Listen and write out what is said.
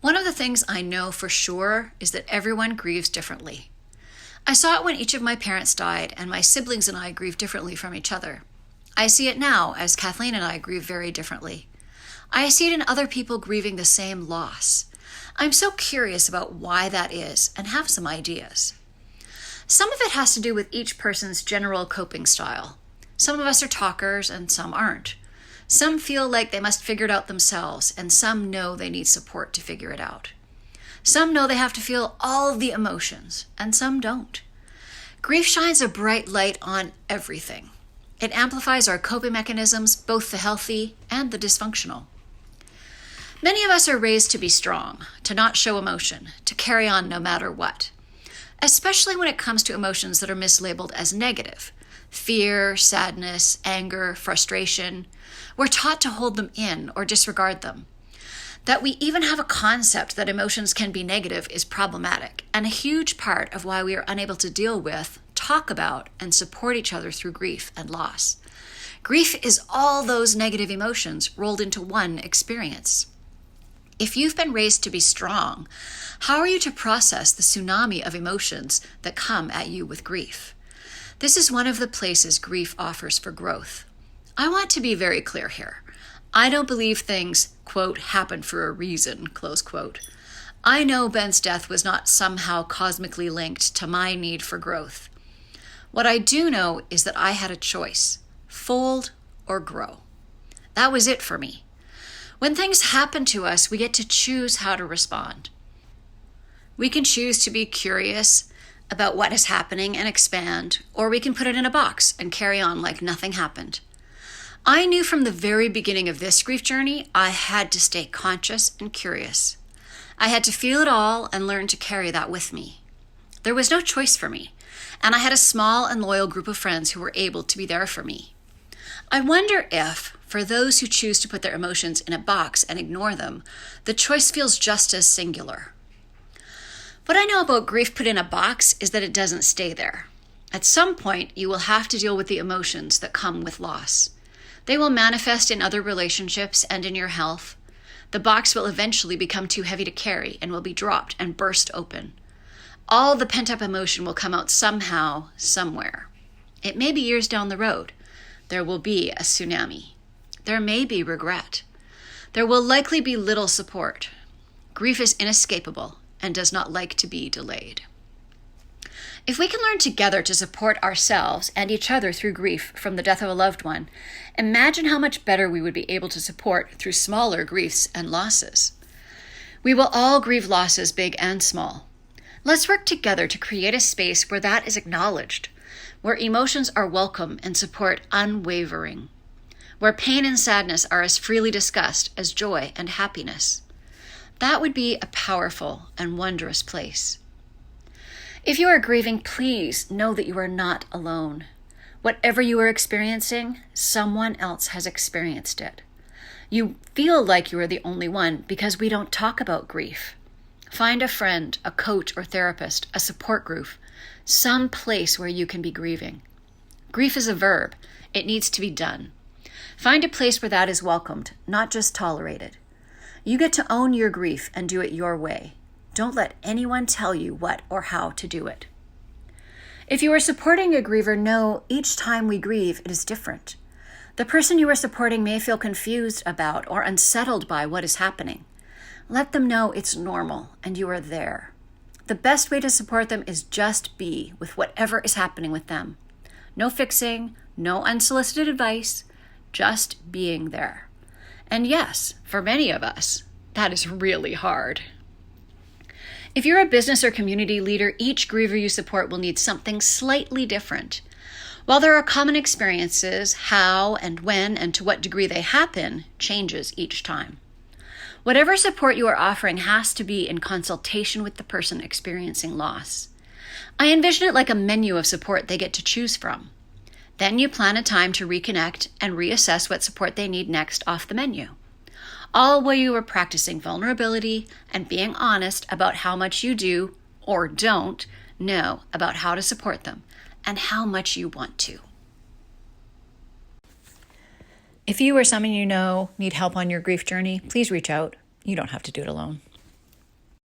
One of the things I know for sure is that everyone grieves differently. I saw it when each of my parents died, and my siblings and I grieve differently from each other. I see it now as Kathleen and I grieve very differently. I see it in other people grieving the same loss. I'm so curious about why that is and have some ideas. Some of it has to do with each person's general coping style. Some of us are talkers and some aren't. Some feel like they must figure it out themselves, and some know they need support to figure it out. Some know they have to feel all of the emotions, and some don't. Grief shines a bright light on everything. It amplifies our coping mechanisms, both the healthy and the dysfunctional. Many of us are raised to be strong, to not show emotion, to carry on no matter what, especially when it comes to emotions that are mislabeled as negative. Fear, sadness, anger, frustration. We're taught to hold them in or disregard them. That we even have a concept that emotions can be negative is problematic, and a huge part of why we are unable to deal with, talk about, and support each other through grief and loss. Grief is all those negative emotions rolled into one experience. If you've been raised to be strong, how are you to process the tsunami of emotions that come at you with grief? This is one of the places grief offers for growth. I want to be very clear here. I don't believe things, quote, happen for a reason, close quote. I know Ben's death was not somehow cosmically linked to my need for growth. What I do know is that I had a choice, fold or grow. That was it for me. When things happen to us, we get to choose how to respond. We can choose to be curious about what is happening and expand, or we can put it in a box and carry on like nothing happened. I knew from the very beginning of this grief journey, I had to stay conscious and curious. I had to feel it all and learn to carry that with me. There was no choice for me, and I had a small and loyal group of friends who were able to be there for me. I wonder if, for those who choose to put their emotions in a box and ignore them, the choice feels just as singular. What I know about grief put in a box is that it doesn't stay there. At some point, you will have to deal with the emotions that come with loss. They will manifest in other relationships and in your health. The box will eventually become too heavy to carry and will be dropped and burst open. All the pent-up emotion will come out somehow, somewhere. It may be years down the road. There will be a tsunami. There may be regret. There will likely be little support. Grief is inescapable and does not like to be delayed. If we can learn together to support ourselves and each other through grief from the death of a loved one, imagine how much better we would be able to support through smaller griefs and losses. We will all grieve losses, big and small. Let's work together to create a space where that is acknowledged, where emotions are welcome and support unwavering, where pain and sadness are as freely discussed as joy and happiness. That would be a powerful and wondrous place. If you are grieving, please know that you are not alone. Whatever you are experiencing, someone else has experienced it. You feel like you are the only one because we don't talk about grief. Find a friend, a coach or therapist, a support group, some place where you can be grieving. Grief is a verb. It needs to be done. Find a place where that is welcomed, not just tolerated. You get to own your grief and do it your way. Don't let anyone tell you what or how to do it. If you are supporting a griever, know each time we grieve, it is different. The person you are supporting may feel confused about or unsettled by what is happening. Let them know it's normal and you are there. The best way to support them is just be with whatever is happening with them. No fixing, no unsolicited advice, just being there. And yes, for many of us, that is really hard. If you're a business or community leader, each griever you support will need something slightly different. While there are common experiences, how and when and to what degree they happen changes each time. Whatever support you are offering has to be in consultation with the person experiencing loss. I envision it like a menu of support they get to choose from. Then you plan a time to reconnect and reassess what support they need next off the menu. All while you are practicing vulnerability and being honest about how much you do or don't know about how to support them and how much you want to. If you or someone you know need help on your grief journey, please reach out. You don't have to do it alone.